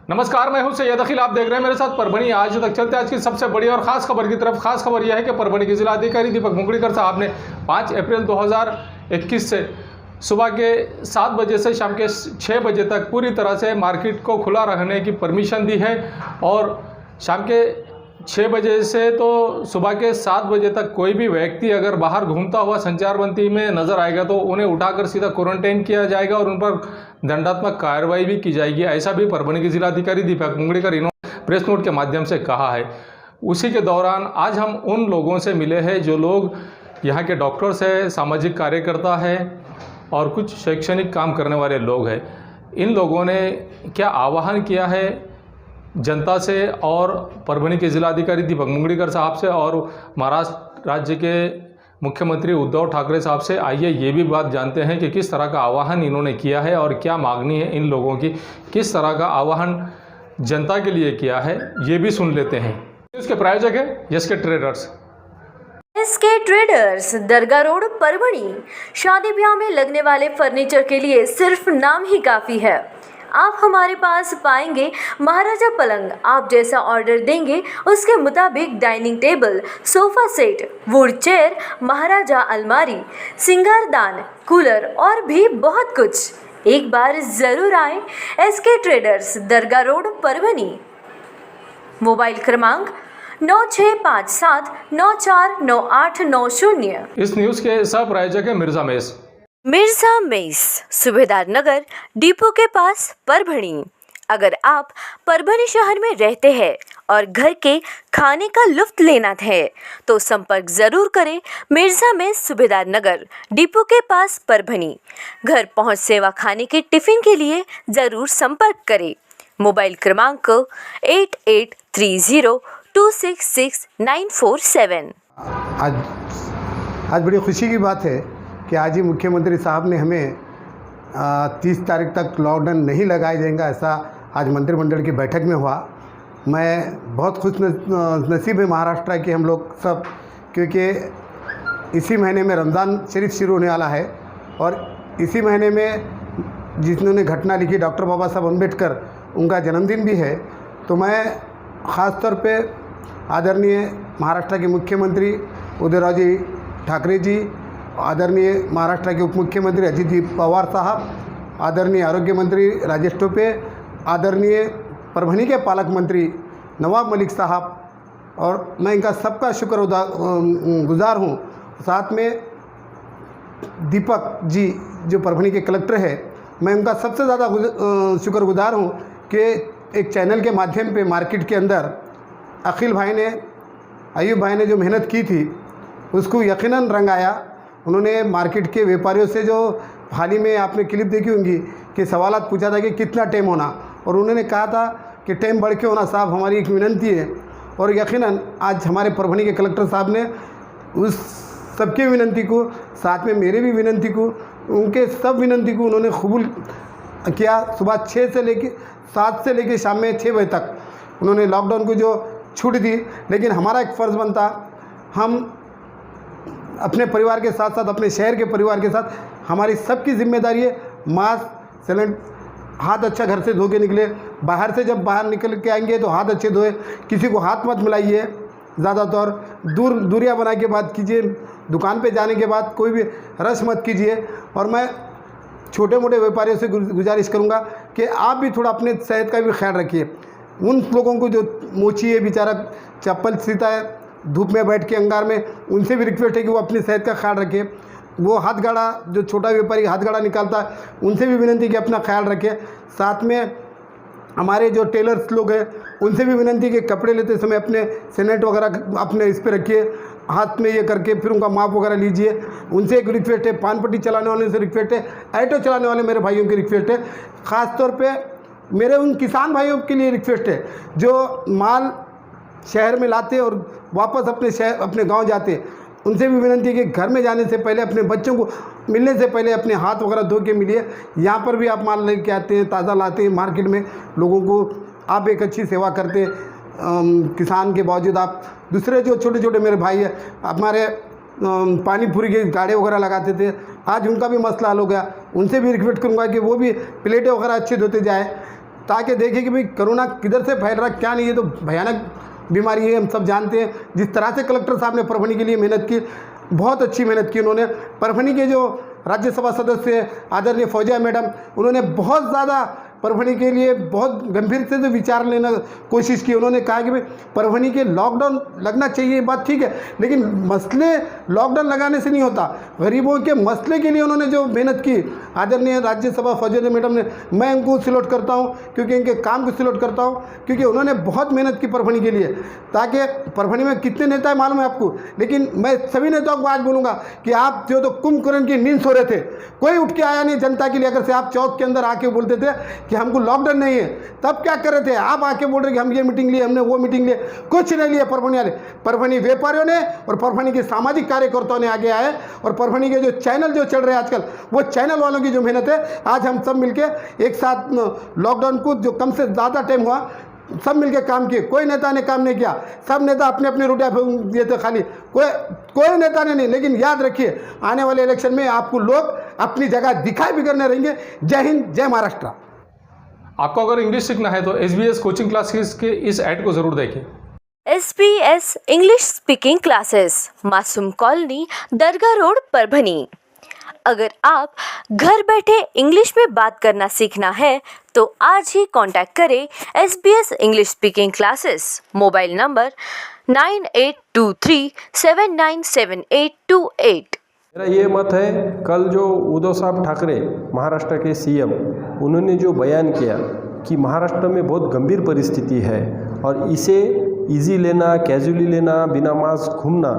नमस्कार, मैं हूं सैयद अखिल। आप देख रहे हैं मेरे साथ परभणी आज तक। चलते आज की सबसे बड़ी और खास खबर की तरफ। खास खबर यह है कि परभणी के जिलाधिकारी दीपक मुगलीकर साहब ने 5 अप्रैल 2021 से सुबह के 7 बजे से शाम के 6 बजे तक पूरी तरह से मार्केट को खुला रखने की परमिशन दी है और शाम के 6 बजे से तो सुबह के 7 बजे तक कोई भी व्यक्ति अगर बाहर घूमता हुआ संचारबंदी में नजर आएगा तो उन्हें उठाकर सीधा क्वारंटाइन किया जाएगा और उन पर दंडात्मक कार्रवाई भी की जाएगी। ऐसा भी परभणी के जिलाधिकारी दीपक मुगलीकर इन्होंने प्रेस नोट के माध्यम से कहा है। उसी के दौरान आज हम उन लोगों से मिले हैं जो लोग यहाँ के डॉक्टर्स हैं, सामाजिक कार्यकर्ता है और कुछ शैक्षणिक काम करने वाले लोग हैं। इन लोगों ने क्या आह्वान किया है जनता से और परभणी के जिलाधिकारी दीपक मुगलीकर साहब से और महाराष्ट्र राज्य के मुख्यमंत्री उद्धव ठाकरे साहब से, आइए ये भी बात जानते हैं कि किस तरह का आह्वान इन्होंने किया है और क्या मांगनी है इन लोगों की, किस तरह का आह्वान जनता के लिए किया है, ये भी सुन लेते हैं। इसके प्रायोजक है एसके ट्रेडर्स। एसके ट्रेडर्स, दरगाह रोड, परभणी। शादी ब्याह में लगने वाले फर्नीचर के लिए सिर्फ नाम ही काफ़ी है। आप हमारे पास पाएंगे महाराजा पलंग। आप जैसा ऑर्डर देंगे उसके मुताबिक dining table, sofa set, wood chair, महाराजा अलमारी, सिंगारदान, कूलर और भी बहुत कुछ। एक बार ज़रूर आएं। एसके ट्रेडर्स, दरगाह रोड, परभणी। मोबाइल क्रमांक 9657949890। इस न्यूज़ के सह प्रायोजक है मिर्जा मेस, सूबेदार नगर, डिपो के पास, परभणी। अगर आप परभणी शहर में रहते हैं और घर के खाने का लुत्फ लेना है तो संपर्क जरूर करें। मिर्जा मेस, सूबेदार नगर, डिपो के पास, परभणी। घर पहुंच सेवा खाने के टिफिन के लिए जरूर संपर्क करें। मोबाइल क्रमांक 8830266947। आज बड़ी खुशी की बात है कि आज ही मुख्यमंत्री साहब ने हमें 30 तारीख तक लॉकडाउन नहीं लगाया जाएगा, ऐसा आज मंत्रिमंडल की बैठक में हुआ। मैं बहुत खुश नसीब है महाराष्ट्र के हम लोग सब, क्योंकि इसी महीने में रमज़ान शरीफ शुरू होने वाला है और इसी महीने में जिन्होंने घटना लिखी डॉक्टर बाबा साहब अम्बेडकर, उनका जन्मदिन भी है। तो मैं ख़ास तौर पे आदरणीय महाराष्ट्र के मुख्यमंत्री उद्धव जी ठाकरे जी, आदरणीय महाराष्ट्र के उप मुख्यमंत्री अजित जी पवार साहब, आदरणीय आरोग्य मंत्री राजेश टोपे, आदरणीय परभणी के पालक मंत्री नवाब मलिक साहब, और मैं इनका सबका शुक्रगुजार हूँ। साथ में दीपक जी जो परभणी के कलेक्टर है, मैं उनका सबसे ज़्यादा शुक्रगुजार हूँ कि एक चैनल के माध्यम पे मार्केट के अंदर अखिल भाई ने, अयूब भाई ने जो मेहनत की थी उसको यकीनन रंग आया। उन्होंने मार्केट के व्यापारियों से, जो हाल ही में आपने क्लिप देखी होंगी कि सवालात पूछा था कि कितना टाइम होना, और उन्होंने कहा था कि टाइम बढ़ के होना साहब, हमारी एक विनंती है। और यकीनन आज हमारे परभणी के कलेक्टर साहब ने उस सबके विनंती को, साथ में मेरे भी विनंती को, उनके सब विनंती को उन्होंने कबूल किया। सुबह 7 से लेकर शाम में 6 बजे तक उन्होंने लॉकडाउन को जो छूट दी, लेकिन हमारा एक फ़र्ज़ बनता, हम अपने परिवार के साथ साथ अपने शहर के परिवार के साथ, हमारी सबकी जिम्मेदारी है मास्क, सैनिटाइजर, हाथ अच्छा घर से धो के निकले। बाहर से जब बाहर निकल के आएंगे तो हाथ अच्छे धोए, किसी को हाथ मत मिलाइए, ज़्यादातर दूरियां बना के बात कीजिए। दुकान पे जाने के बाद कोई भी रश मत कीजिए। और मैं छोटे मोटे व्यापारियों से गुजारिश करूँगा कि आप भी थोड़ा अपने सेहत का भी ख्याल रखिए। उन लोगों को जो मोची है, बेचारा चप्पल सीता है धूप में बैठ के अंगार में, उनसे भी रिक्वेस्ट है कि वो अपनी सेहत का ख्याल रखें। वो हाथ गाड़ा, जो छोटा व्यापारी हाथ गाड़ा निकालता है, उनसे भी विनंती कि अपना ख्याल रखें। साथ में हमारे जो टेलर्स लोग हैं उनसे भी विनंती कि कपड़े लेते समय अपने सैनिट वगैरह अपने इस पर रखिए, हाथ में ये करके फिर उनका माप वगैरह लीजिए। उनसे एक रिक्वेस्ट है, पान पट्टी चलाने वाले से रिक्वेस्ट है, ऑटो चलाने वाले मेरे भाइयों की रिक्वेस्ट है। ख़ास तौर पर मेरे उन किसान भाइयों के लिए रिक्वेस्ट है जो माल शहर में लाते और वापस अपने गांव जाते, उनसे भी विनंती है कि घर में जाने से पहले, अपने बच्चों को मिलने से पहले अपने हाथ वगैरह धो के मिलिए। यहाँ पर भी आप माल लेके आते हैं, ताज़ा लाते हैं मार्केट में, लोगों को आप एक अच्छी सेवा करते हैं। किसान के बावजूद आप दूसरे जो छोटे छोटे मेरे भाई हैं, हमारे पानी पूरी के गाड़े वगैरह लगाते थे, आज उनका भी मसला हल हो गया। उनसे भी रिक्वेस्ट करूँगा कि वो भी प्लेटें वगैरह अच्छे धोते जाए। ताकि देखें कि भाई कोरोना किधर से फैल रहा, क्या नहीं। है तो भयानक बीमारी है, हम सब जानते हैं। जिस तरह से कलेक्टर साहब ने परभणी के लिए मेहनत की, बहुत अच्छी मेहनत की उन्होंने। परभणी के जो राज्यसभा सदस्य आदरणीय फौजिया मैडम, उन्होंने बहुत ज़्यादा परभणी के लिए बहुत गंभीर से जो विचार लेना कोशिश की। उन्होंने कहा कि भाई परभणी के लॉकडाउन लगना चाहिए, बात ठीक है, लेकिन मसले लॉकडाउन लगाने से नहीं होता। गरीबों के मसले के लिए उन्होंने जो मेहनत की आदरणीय राज्यसभा फौजिया मैडम ने, मैं उनको सैल्यूट करता हूँ, क्योंकि इनके काम को सैल्यूट करता हूँ, क्योंकि उन्होंने बहुत मेहनत की परभणी के लिए। ताकि परभणी में कितने नेता है मालूम है आपको, लेकिन मैं सभी नेताओं को आज बोलूँगा कि आप जो तो कुंभकर्ण की नींद सो रहे थे, कोई उठ के आया नहीं जनता के लिए। अगर से आप चौक के अंदर आके बोलते थे कि हमको लॉकडाउन नहीं है, तब क्या कर रहे थे आप? आके बोल रहे कि हम ये मीटिंग लिए, हमने वो मीटिंग लिए, कुछ नहीं लिया परभणी वाले। परभणी व्यापारियों ने और परभणी के सामाजिक कार्यकर्ताओं ने आगे आए, और परभणी के जो चैनल जो चल रहे हैं आजकल, वो चैनल वालों की जो मेहनत है, आज हम सब मिलके एक साथ लॉकडाउन को जो कम से ज़्यादा टाइम हुआ, सब मिलके काम किए। कोई नेता ने काम नहीं किया, सब नेता अपने अपने रोटियां फेंक दिए थे खाली, कोई नेता ने नहीं। लेकिन याद रखिए, आने वाले इलेक्शन में आपको लोग अपनी जगह दिखाई भी करने रहेंगे। जय हिंद, जय महाराष्ट्र। आपको अगर इंग्लिश सीखना है तो SBS कोचिंग क्लासेस के इस ऐड को ज़रूर देखें। SBS इंग्लिश स्पीकिंग क्लासेस, मासूम कॉलोनी, दरगाह रोड, परभणी। अगर आप घर बैठे इंग्लिश में बात करना सीखना है तो आज ही कांटेक्ट करें SBS English speaking classes. Mobile number 9823797828। मेरा ये मत है, कल जो उद्धव साहब ठाकरे महाराष्ट्र के CM, उन्होंने जो बयान किया कि महाराष्ट्र में बहुत गंभीर परिस्थिति है और इसे इजी लेना, कैजुअली लेना, बिना मास्क घूमना,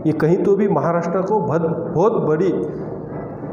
ये कहीं तो भी महाराष्ट्र को बहुत बड़ी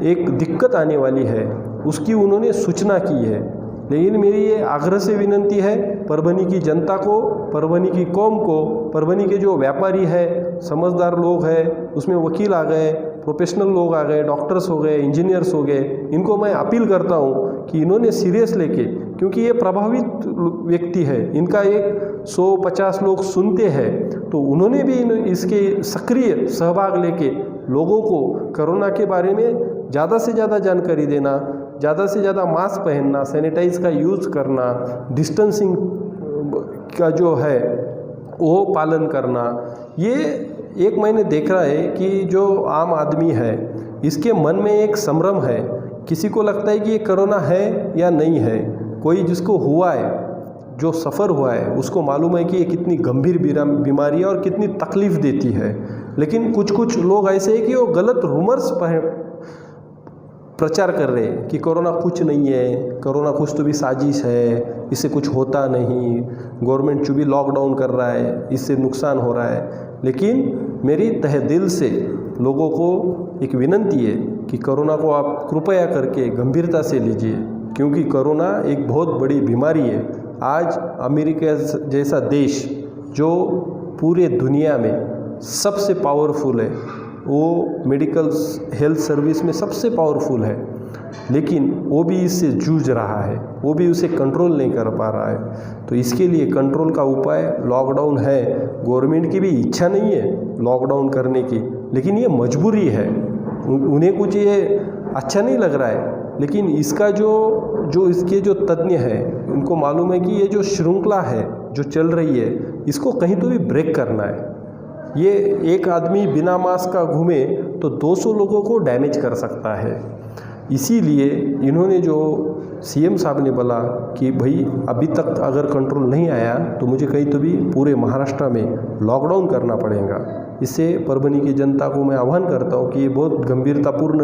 एक दिक्कत आने वाली है, उसकी उन्होंने सूचना की है। लेकिन मेरी ये आग्रह से विनंती है परभणी की जनता को, परभणी की कौम को, परभणी के जो व्यापारी है, समझदार लोग हैं, उसमें वकील आ गए, प्रोफेशनल लोग आ गए, डॉक्टर्स हो गए, इंजीनियर्स हो गए, इनको मैं अपील करता हूँ कि इन्होंने सीरियस लेके, क्योंकि ये प्रभावित व्यक्ति है, इनका एक 100-50 लोग सुनते हैं, तो उन्होंने भी इसके सक्रिय सहभाग लेके लोगों को कोरोना के बारे में ज़्यादा से ज़्यादा जानकारी देना, ज़्यादा से ज़्यादा मास्क पहनना, सैनिटाइज का यूज़ करना, डिस्टेंसिंग का जो है वो पालन करना। ये एक मैंने देख रहा है कि जो आम आदमी है इसके मन में एक संभ्रम है, किसी को लगता है कि ये कोरोना है या नहीं है। कोई जिसको हुआ है, जो सफ़र हुआ है, उसको मालूम है कि ये कितनी गंभीर बीमारी है और कितनी तकलीफ़ देती है। लेकिन कुछ लोग ऐसे हैं कि वो गलत रूमर्स प्रचार कर रहे हैं कि कोरोना कुछ नहीं है, कोरोना कुछ तो भी साजिश है, इससे कुछ होता नहीं, गवर्नमेंट जो भी लॉकडाउन कर रहा है इससे नुकसान हो रहा है। लेकिन मेरी तहे दिल से लोगों को एक विनंती है कि कोरोना को आप कृपया करके गंभीरता से लीजिए, क्योंकि कोरोना एक बहुत बड़ी बीमारी है। आज अमेरिका जैसा देश जो पूरे दुनिया में सबसे पावरफुल है, वो मेडिकल हेल्थ सर्विस में सबसे पावरफुल है, लेकिन वो भी इससे जूझ रहा है, वो भी उसे कंट्रोल नहीं कर पा रहा है। तो इसके लिए कंट्रोल का उपाय लॉकडाउन है। गवर्नमेंट की भी इच्छा नहीं है लॉकडाउन करने की, लेकिन ये मजबूरी है। उन्हें कुछ ये अच्छा नहीं लग रहा है, लेकिन इसका जो इसके जो तज्ञ हैं उनको मालूम है कि ये जो श्रृंखला है जो चल रही है, इसको कहीं तो भी ब्रेक करना है। ये एक आदमी बिना मास्क का घूमे तो 200 लोगों को डैमेज कर सकता है। इसीलिए इन्होंने जो CM साहब ने बोला कि भाई अभी तक अगर कंट्रोल नहीं आया तो मुझे कहीं तो भी पूरे महाराष्ट्र में लॉकडाउन करना पड़ेगा। इससे परभणी की जनता को मैं आह्वान करता हूँ कि ये बहुत गंभीरतापूर्ण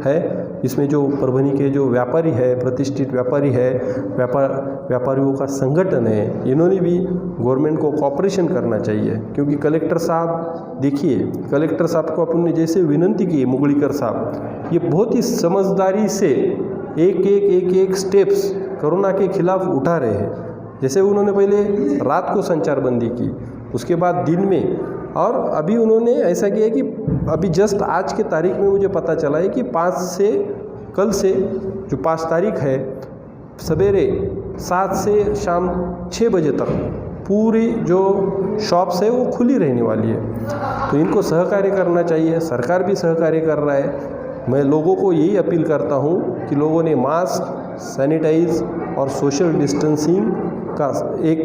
है। इसमें जो परभणी के जो व्यापारी है, प्रतिष्ठित व्यापारी है, व्यापारियों का संगठन है, इन्होंने भी गवर्नमेंट को कोऑपरेशन करना चाहिए। क्योंकि कलेक्टर साहब देखिए, कलेक्टर साहब को अपन ने जैसे विनंती की, मुगलीकर साहब, ये बहुत ही समझदारी से एक स्टेप्स कोरोना के खिलाफ उठा रहे हैं। जैसे उन्होंने पहले रात को संचारबंदी की, उसके बाद दिन में, और अभी उन्होंने ऐसा किया कि अभी जस्ट आज के तारीख में मुझे पता चला है कि 5 से कल से जो 5 तारीख है, सवेरे 7 से शाम 6 बजे तक पूरी जो शॉप्स है वो खुली रहने वाली है। तो इनको सहकार्य करना चाहिए, सरकार भी सहकार्य कर रहा है। मैं लोगों को यही अपील करता हूँ कि लोगों ने मास्क, सैनिटाइज और सोशल डिस्टेंसिंग का एक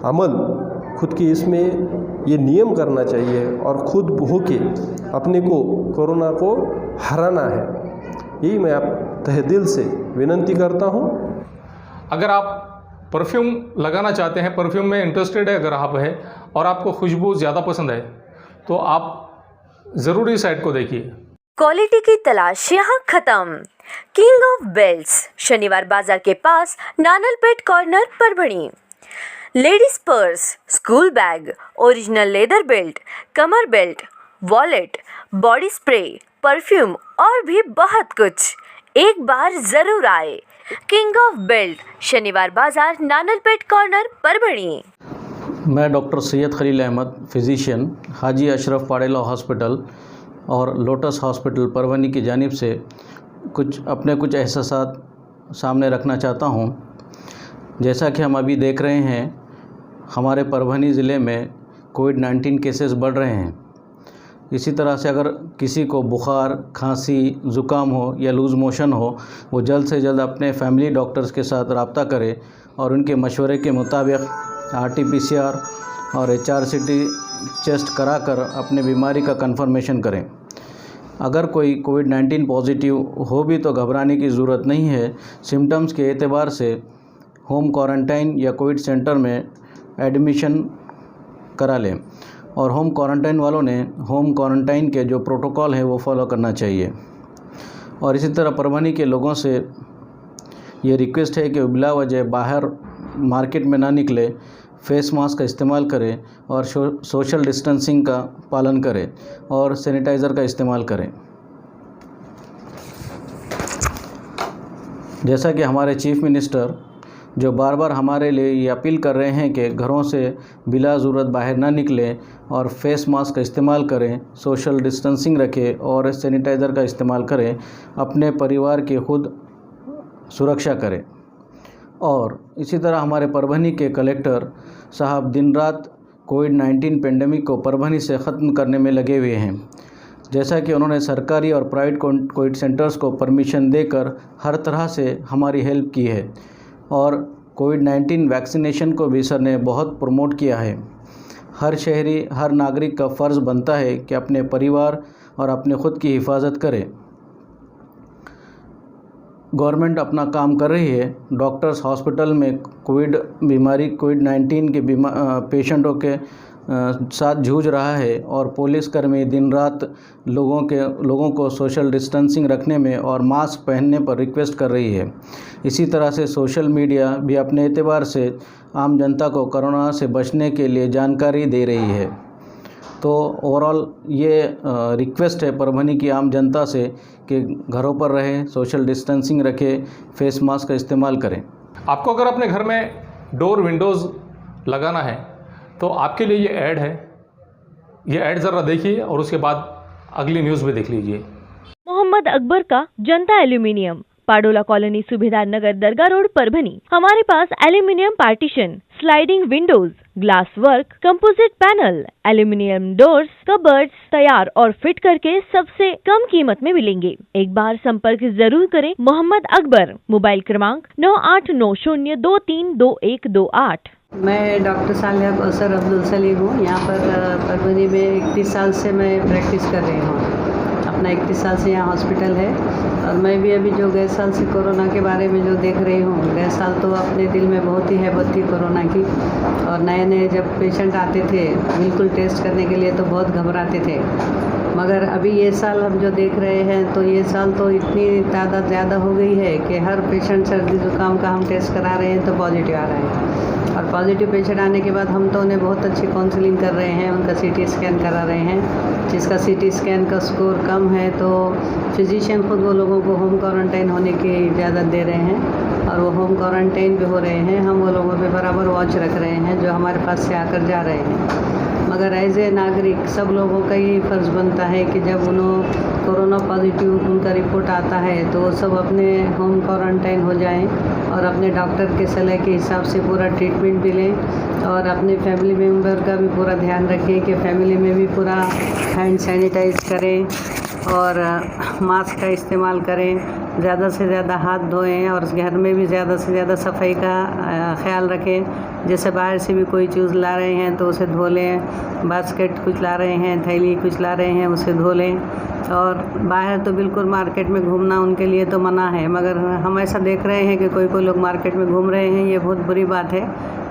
अमल खुद की इसमें ये नियम करना चाहिए और खुद होके अपने को कोरोना को हराना है। यही मैं आप तहे दिल से विनती करता हूँ। अगर आप परफ्यूम लगाना चाहते हैं, परफ्यूम में इंटरेस्टेड है अगर आप है और आपको खुशबू ज़्यादा पसंद है तो आप ज़रूर इस साइट को देखिए। क्वालिटी की तलाश यहाँ खत्म। King of belts, Shaniwar Bazaar के पास, Nanalpeth corner, Parbhani. Ladies purse, school bag, original leather belt, कमर belt, wallet, body spray, perfume और भी बहुत कुछ। एक बार जरूर आए। किंग ऑफ बेल्ट, शनिवार बाजार, नानलपेट कॉर्नर, परभणी। मैं डॉक्टर सैयद खलील अहमद, फिजिशियन, हाजी अशरफ पाड़ेला हॉस्पिटल और लोटस हॉस्पिटल परभणी की जानिब से कुछ एहसासात सामने रखना चाहता हूँ। जैसा कि हम अभी देख रहे हैं, हमारे परभणी ज़िले में कोविड-19 केसेस बढ़ रहे हैं। इसी तरह से अगर किसी को बुखार, खांसी, ज़ुकाम हो या लूज़ मोशन हो, वो जल्द से जल्द अपने फैमिली डॉक्टर्स के साथ रब्ता करे और उनके मशवरे के मुताबिक RT-PCR और HRCT टेस्ट कराकर अपने बीमारी का कंफर्मेशन करें। अगर कोई कोविड-19 पॉजिटिव हो भी तो घबराने की ज़रूरत नहीं है। सिम्टम्स के एतबार से होम क्वारंटाइन या कोविड सेंटर में एडमिशन करा लें और होम क्वारंटाइन वालों ने होम क्वारंटाइन के जो प्रोटोकॉल है वो फॉलो करना चाहिए। और इसी तरह परभणी के लोगों से ये रिक्वेस्ट है कि बिला वजह बाहर मार्केट में ना निकले, फेस मास्क का इस्तेमाल करें और सोशल डिस्टेंसिंग का पालन करें और सैनिटाइज़र का इस्तेमाल करें। जैसा कि हमारे चीफ मिनिस्टर जो बार बार हमारे लिए ये अपील कर रहे हैं कि घरों से बिला ज़रूरत बाहर ना निकलें और फेस मास्क का इस्तेमाल करें, सोशल डिस्टेंसिंग रखें और सैनिटाइज़र का इस्तेमाल करें, अपने परिवार की खुद सुरक्षा करें। और इसी तरह हमारे परभणी के कलेक्टर साहब दिन रात कोविड-19 पेंडेमिक को परभणी से ख़त्म करने में लगे हुए हैं। जैसा कि उन्होंने सरकारी और प्राइवेट कोविड सेंटर्स को परमिशन देकर हर तरह से हमारी हेल्प की है और कोविड-19 वैक्सीनेशन को भी सर ने बहुत प्रमोट किया है। हर शहरी, हर नागरिक का फ़र्ज़ बनता है कि अपने परिवार और अपने ख़ुद की हिफाजत करे। गवर्नमेंट अपना काम कर रही है। डॉक्टर्स हॉस्पिटल में कोविड-19 के पेशेंटों के साथ जूझ रहा है और पुलिसकर्मी दिन रात लोगों को सोशल डिस्टेंसिंग रखने में और मास्क पहनने पर रिक्वेस्ट कर रही है। इसी तरह से सोशल मीडिया भी अपने एतबार से आम जनता को कोरोना से बचने के लिए जानकारी दे रही है। तो ओवरऑल ये रिक्वेस्ट है परभणी की आम जनता से कि घरों पर रहें, सोशल डिस्टेंसिंग रखें, फेस मास्क का इस्तेमाल करें। आपको अगर अपने घर में डोर विंडोज़ लगाना है तो आपके लिए ये ऐड है। ये ऐड ज़रा देखिए और उसके बाद अगली न्यूज़ भी देख लीजिए। मोहम्मद अकबर का Janata aluminium, Padola colony, Subedar Nagar, Dargah road, Parbhani. हमारे पास aluminium partition, sliding windows, glass work, composite panel, aluminium doors, cupboards तैयार और फिट करके सबसे कम कीमत में मिलेंगे। एक बार संपर्क जरूर करें। मोहम्मद अकबर, मोबाइल क्रमांक 9890232128। मैं डॉक्टर सालिया कौसर अब्दुल सलीम हूँ। यहाँ पर परभणी में 31 साल से मैं प्रैक्टिस कर रही हूँ। अपना 31 साल से यहाँ हॉस्पिटल है और मैं भी अभी जो गए साल से कोरोना के बारे में जो देख रही हूँ, गए साल तो अपने दिल में बहुत ही हैबत थी कोरोना की और नए नए जब पेशेंट आते थे बिल्कुल टेस्ट करने के लिए तो बहुत घबराते थे। मगर अभी ये साल हम जो देख रहे हैं तो ये साल तो इतनी तादाद ज़्यादा हो गई है कि हर पेशेंट सर्दी ज़ुकाम का हम टेस्ट करा रहे हैं तो पॉजिटिव आ रहा है और पॉजिटिव पेशेंट आने के बाद हम तो उन्हें बहुत अच्छी काउंसलिंग कर रहे हैं, उनका CT स्कैन करा रहे हैं। जिसका CT स्कैन का स्कोर कम है तो फिजिशियन खुद वो लोगों को होम क्वारंटाइन होने की इजाज़त दे रहे हैं और वो होम क्वारंटाइन भी हो रहे हैं। हम वो लोगों पे बराबर वॉच रख रहे हैं जो हमारे पास से आकर जा रहे हैं। मगर एज ए नागरिक सब लोगों का यही फ़र्ज़ बनता है कि जब उन्होंने कोरोना पॉजिटिव उनका रिपोर्ट आता है तो वो सब अपने होम क्वारंटाइन हो जाएं और अपने डॉक्टर के सलाह के हिसाब से पूरा ट्रीटमेंट भी लें और अपने फैमिली मेम्बर का भी पूरा ध्यान रखें कि फैमिली में भी पूरा हैंड सैनिटाइज करें और मास्क का इस्तेमाल करें। ज़्यादा से ज़्यादा हाथ धोएं और घर में भी ज़्यादा से ज़्यादा सफाई का ख्याल रखें। जैसे बाहर से भी कोई चीज़ ला रहे हैं तो उसे धो लें, बास्केट कुछ ला रहे हैं, थैली कुछ ला रहे हैं, उसे धो लें। और बाहर तो बिल्कुल मार्केट में घूमना उनके लिए तो मना है, मगर हम ऐसा देख रहे हैं कि कोई लोग मार्केट में घूम रहे हैं। ये बहुत बुरी बात है,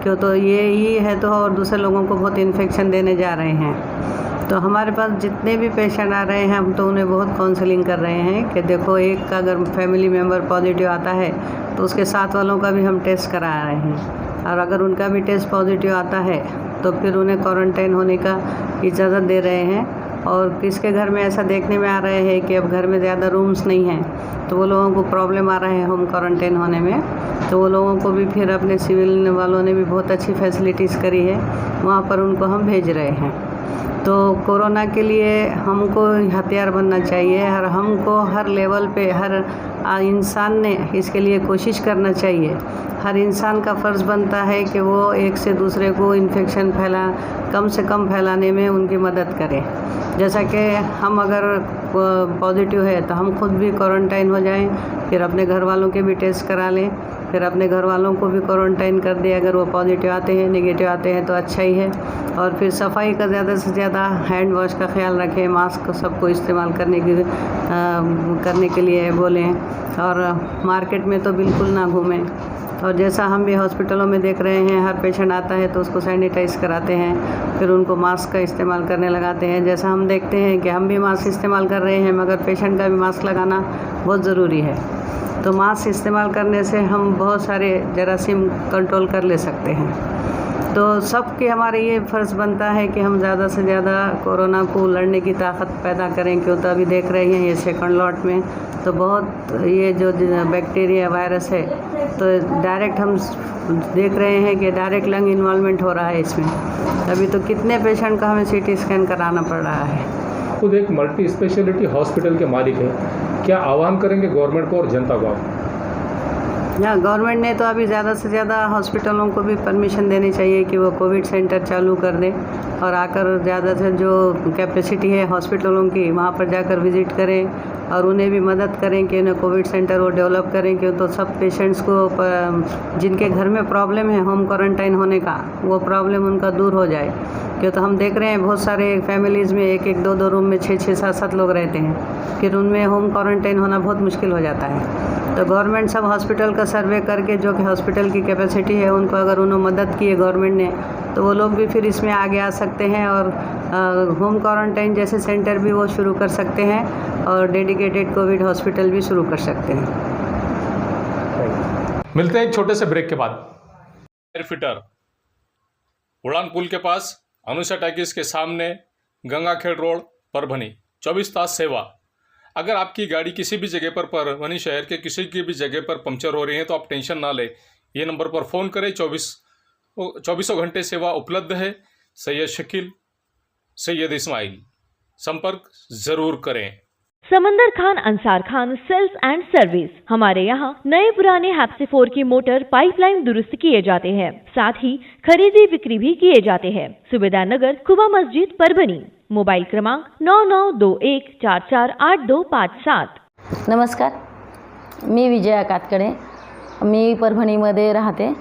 क्यों तो ये ही है तो और दूसरे लोगों को बहुत इन्फेक्शन देने जा रहे हैं। तो हमारे पास जितने भी पेशेंट आ रहे हैं हम तो उन्हें बहुत काउंसलिंग कर रहे हैं कि देखो, एक का अगर फैमिली मेम्बर पॉजिटिव आता है तो उसके साथ वालों का भी हम टेस्ट करा रहे हैं, और अगर उनका भी टेस्ट पॉजिटिव आता है तो फिर उन्हें क्वारंटाइन होने का इजाज़त दे रहे हैं। और किसके घर में ऐसा देखने में आ रहे हैं कि अब घर में ज़्यादा रूम्स नहीं हैं तो वो लोगों को प्रॉब्लम आ रहा है होम क्वारंटाइन होने में, तो वो लोगों को भी फिर अपने सिविल वालों ने भी बहुत अच्छी फैसिलिटीज़ करी है, वहाँ पर उनको हम भेज रहे हैं। तो कोरोना के लिए हमको हथियार बनना चाहिए, और हमको हर लेवल पे हर इंसान ने इसके लिए कोशिश करना चाहिए। हर इंसान का फ़र्ज़ बनता है कि वो एक से दूसरे को इन्फेक्शन कम से कम फैलाने में उनकी मदद करें। जैसा कि हम अगर पॉजिटिव है तो हम खुद भी क्वारंटाइन हो जाएं, फिर अपने घर वालों के भी टेस्ट करा लें, फिर अपने घर वालों को भी क्वारंटाइन कर दें। अगर वो पॉजिटिव आते हैं, नेगेटिव आते हैं तो अच्छा ही है। और फिर सफाई का ज़्यादा से ज़्यादा हैंड वॉश का ख्याल रखें, मास्क सबको इस्तेमाल करने के लिए बोलें, और मार्केट में तो बिल्कुल ना घूमें। और जैसा हम भी हॉस्पिटलों में देख रहे हैं, हर पेशेंट आता है तो उसको सैनिटाइज़ कराते हैं, फिर उनको मास्क का इस्तेमाल करने लगाते हैं। जैसा हम देखते हैं कि हम भी मास्क इस्तेमाल कर रहे हैं, मगर पेशेंट का भी मास्क लगाना बहुत ज़रूरी है। तो मास्क इस्तेमाल करने से हम बहुत सारे जरासीम कंट्रोल कर ले सकते हैं। तो सबके हमारे ये फ़र्ज़ बनता है कि हम ज़्यादा से ज़्यादा कोरोना को लड़ने की ताकत पैदा करें, क्यों तो अभी देख रहे हैं ये सेकंड लॉट में तो बहुत ये जो बैक्टीरिया वायरस है तो डायरेक्ट हम देख रहे हैं कि डायरेक्ट लंग इन्वॉल्वमेंट हो रहा है इसमें। अभी तो कितने पेशेंट का हमें CT स्कैन कराना पड़ रहा है। खुद एक मल्टी स्पेशलिटी हॉस्पिटल के मालिक हैं, क्या आह्वान करेंगे गवर्नमेंट को और जनता को आप? गवर्नमेंट ने तो अभी ज़्यादा से ज़्यादा हॉस्पिटलों को भी परमिशन देनी चाहिए कि वो कोविड सेंटर चालू कर दें, और आकर ज़्यादा से जो कैपेसिटी है हॉस्पिटलों की वहाँ पर जाकर विज़िट करें, और उन्हें भी मदद करें कि उन्हें कोविड सेंटर वो डेवलप करें, क्यों तो सब पेशेंट्स को जिनके घर में प्रॉब्लम है होम क्वारंटाइन होने का, वो प्रॉब्लम उनका दूर हो जाए। क्यों तो हम देख रहे हैं बहुत सारे फैमिलीज़ में 1-1, 2-2 रूम में 6-6, 7-7 लोग रहते हैं, फिर उनमें होम क्वारंटाइन होना बहुत मुश्किल हो जाता है। तो गवर्नमेंट सब हॉस्पिटल का सर्वे करके जो कि हॉस्पिटल की कैपेसिटी है उनको अगर उन्होंने मदद की है गवर्नमेंट ने, तो वो लोग भी फिर इसमें आगे आ सकते हैं, और होम क्वारंटाइन जैसे सेंटर भी वो शुरू कर सकते हैं, और डेडिकेटेड कोविड हॉस्पिटल भी शुरू कर सकते हैं। मिलते हैं एक छोटे से ब्रेक के बाद। एयरफिटर उड़ान पुल के पास अनुषा टैक्स के सामने गंगाखेड़ रोड परभनी 24 तास सेवा। अगर आपकी गाड़ी किसी भी जगह पर परभनी शहर के किसी की भी जगह पर पंक्चर हो रही है तो आप टेंशन ना लें, ये नंबर पर फ़ोन करें। 24 घंटे सेवा उपलब्ध है। सैयद शकील, सैयद इस्माइल, संपर्क ज़रूर करें। Samandar Khan Ansar Khan sales and service. हमारे यहाँ नए पुराने हैप्सी 4 की मोटर पाइपलाइन दुरुस्त किए जाते हैं, साथ ही खरीदी बिक्री भी किए जाते हैं। सुबेदार नगर, कुबा मस्जिद, परभणी। मोबाईल क्रमांक 9921448257। नमस्कार, मी विजया कातकडे, मी परभणीमध्ये राहते,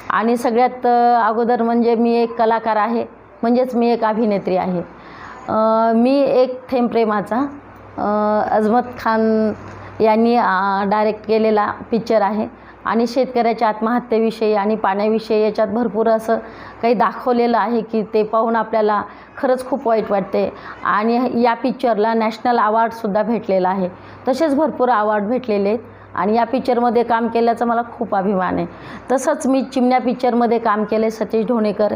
आणि सगळ्यात अगोदर म्हणजे मी एक कलाकार आहे, म्हणजेच मी एक अभिनेत्री आहे। मी एक थेंब प्रेमाचा अजमत खान यांनी डायरेक्ट केलेला पिक्चर आहे, आणि शेतकऱ्याच्या आत्महत्येविषयी आणि पाण्याविषयी याच्यात भरपूर असं काही दाखवलेलं आहे की ते पाहून आपल्याला खरंच खूप वाईट वाटते। आणि या पिक्चरला नॅशनल अवॉर्डसुद्धा भेटलेला आहे, तसेच भरपूर अवॉर्ड भेटलेले आहेत, आणि या पिक्चरमध्ये काम केल्याचा मला खूप अभिमान आहे। तसंच मी चिमण्या पिक्चरमध्ये काम केले, सतीश ढोणेकर,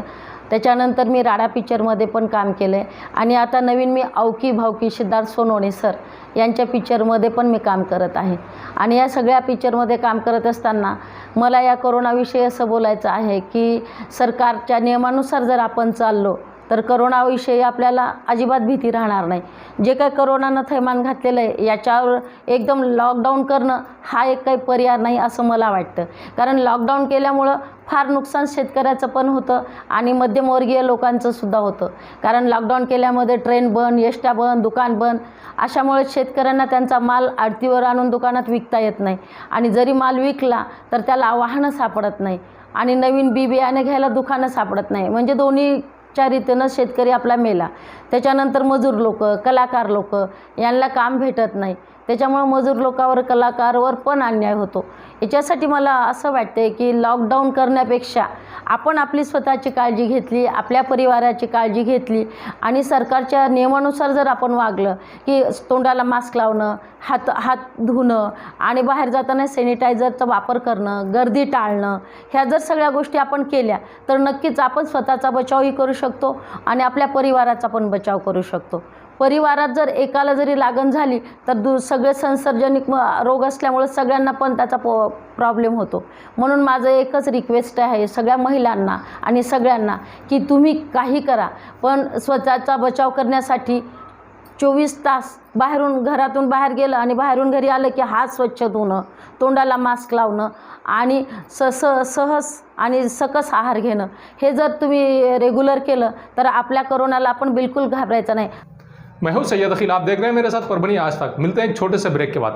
त्याच्यानंतर मी राडा पिक्चरमध्ये पण काम केलं आहे, आणि आता नवीन मी औकी भावकी सिद्धार्थ सोनवणे सर यांच्या पिक्चरमध्ये पण मी काम करत आहे। आणि या सगळ्या पिक्चरमध्ये काम करत असताना मला या कोरोनाविषयी असं बोलायचं आहे की सरकारच्या नियमानुसार जर आपण चाललो तर करोनाविषयी आपल्याला अजिबात भीती राहणार नाही. जे काही करोनानं थैमान घातलेलं आहे याच्यावर एकदम लॉकडाऊन करणं हा एक काही पर्याय नाही असं मला वाटतं. कारण लॉकडाऊन केल्यामुळं फार नुकसान शेतकऱ्याचं पण होतं आणि मध्यमवर्गीय लोकांचंसुद्धा होतं. कारण लॉकडाऊन केल्यामध्ये ट्रेन बंद, एसट्या बंद, दुकान बंद, अशामुळे शेतकऱ्यांना त्यांचा माल आडतीवर आणून दुकानात विकता येत नाही आणि जरी माल विकला तर त्याला वाहनं सापडत नाही आणि नवीन बियाणे घ्यायला दुकानं सापडत नाही. म्हणजे दोन्हीच्या रीतीनं शेतकरी आपला मेला. त्याच्यानंतर मजूर लोक, कलाकार लोक यांना काम भेटत नाही. त्याच्यामुळे मजूर लोकांवर, कलाकारावर पण अन्याय होतो. याच्यासाठी मला असं वाटते की लॉकडाऊन करण्यापेक्षा आपण आपली स्वतःची काळजी घेतली, आपल्या परिवाराची काळजी घेतली आणि सरकारच्या नियमानुसार जर आपण वागलं की तोंडाला मास्क लावणं, हात धुणं आणि बाहेर जाताना सॅनिटायझरचा वापर करणं, गर्दी टाळणं, ह्या जर सगळ्या गोष्टी आपण केल्या तर नक्कीच आपण स्वतःचा बचावही करू शकतो आणि आपल्या परिवाराचा पण बचाव करू शकतो. परिवारात जर एकाला जरी लागण झाली तर सगळे संसर्गजनिक रोग असल्यामुळे सगळ्यांना पण त्याचा प्रॉब्लेम होतो. म्हणून माझं एकच रिक्वेस्ट आहे सगळ्या महिलांना आणि सगळ्यांना की तुम्ही काही करा पण स्वतःचा बचाव करण्यासाठी 24 तास घरातून बाहेर गेलं आणि बाहेरून घरी आलं की हात स्वच्छ धुणं, तोंडाला मास्क लावणं आणि सहज आणि सकस आहार घेणं, हे जर तुम्ही रेग्युलर केलं तर आपल्या कोरोनाला आपण बिलकुल घाबरायचं नाही. मैं हूं सैयद अखिल, आप देख रहे हैं मेरे साथ परभणी आज तक. मिलते हैं एक छोटे से ब्रेक के बाद.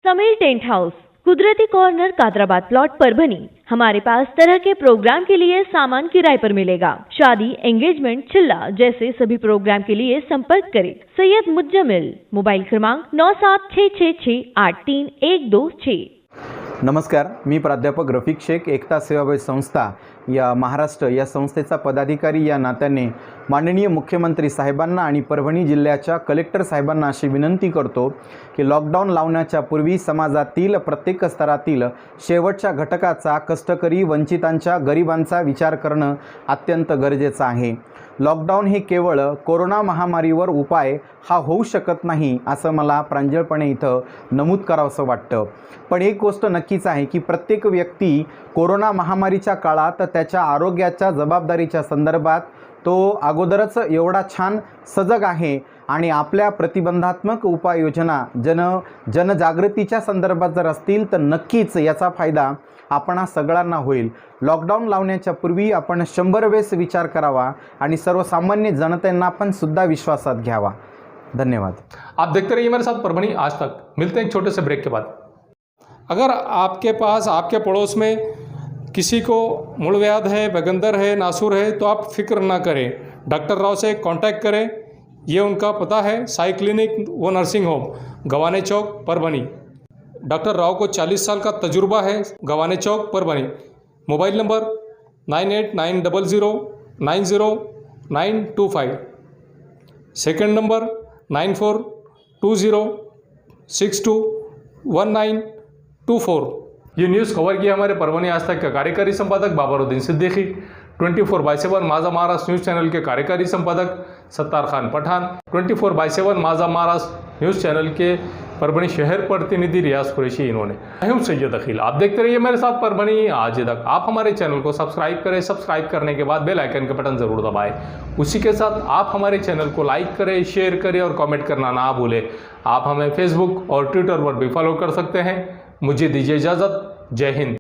समीर टेंट हाउस, कुदरती कॉर्नर, कादराबाद प्लॉट, परभनी. हमारे पास तरह के प्रोग्राम के लिए सामान किराए पर मिलेगा. शादी, एंगेजमेंट, चिल्ला जैसे सभी प्रोग्राम के लिए संपर्क करें सैयद मुज्जमिल. मोबाइल क्रमांक 9766683126. नमस्कार, मी प्राध्यापक रफिक शेख, एकता सेवाभावी संस्था या महाराष्ट्र या संस्थेचा पदाधिकारी या नात्याने माननीय मुख्यमंत्री साहेबांना आणि परभणी जिल्ह्याच्या कलेक्टर साहेबांना अशी विनंती करतो की लॉकडाऊन लावण्याच्या पूर्वी समाजातील प्रत्येक स्तरातील शेवटच्या घटकाचा, कष्टकरी, वंचितांच्या, गरिबांचा विचार करणं अत्यंत गरजेचं आहे. लॉकडाऊन हे केवळ कोरोना महामारीवर उपाय हा होऊ शकत नाही असं मला प्रांजळपणे इथं नमूद करावंसं वाटतं. पण एक गोष्ट नक्कीच आहे की प्रत्येक व्यक्ती कोरोना महामारीच्या काळात त्याच्या आरोग्याच्या जबाबदारीच्या संदर्भात तो अगोदरच एवढा छान सजग आहे आणि आपल्या प्रतिबंधात्मक उपाययोजना जनजागृतीच्या संदर्भात जर असतील तर नक्कीच याचा फायदा आपणा सगळ्यांना होईल. लॉकडाऊन लावण्याच्या पूर्वी आपण 100 वेळेस विचार करावा आणि सर्वसामान्य जनतेना पण सुद्धा विश्वासात घ्यावा. धन्यवाद. आप देखते रहिए मेरे साथ परभणी आज तक. मिलते हैं एक छोटे से ब्रेक के बाद. अगर आपके पास, आपके पड़ोस में किसी को मूलव्याध है, बगंदर है, नासूर है तो आप फिक्र ना करें, डॉक्टर राव से कांटेक्ट करें. ये उनका पता है, साई क्लिनिक व nursing home, Gawane Chowk, Parbhani. Doctor Rao को 40 साल का तजुर्बा है, Gawane Chowk, Parbhani. Mobile number 9890090925. Second number 9420621924. ये न्यूज़ कवर किया हमारे परभणी आज तक के कार्यकारी संपादक बाबरुद्दीन सिद्दीकी, 24/7 माझा महाराष्ट्र न्यूज़ चैनल के कार्यकारी संपादक सत्तार खान पठान, 24/7 माझा महाराष्ट्र न्यूज़ चैनल के परभणी शहर प्रतिनिधि रियाज कुरैशी इन्होंने. मैं हूं सैयद अखिल, आप देखते रहिए मेरे साथ परभणी आज तक. आप हमारे चैनल को सब्सक्राइब करें, सब्सक्राइब करने के बाद बेल आइकन का बटन ज़रूर दबाएं. उसी के साथ आप हमारे चैनल को लाइक करें, शेयर करें और कमेंट करना ना भूलें. आप हमें फेसबुक और ट्विटर पर भी फॉलो कर सकते हैं. मुझे दीजिए इजाज़त. जय हिंद.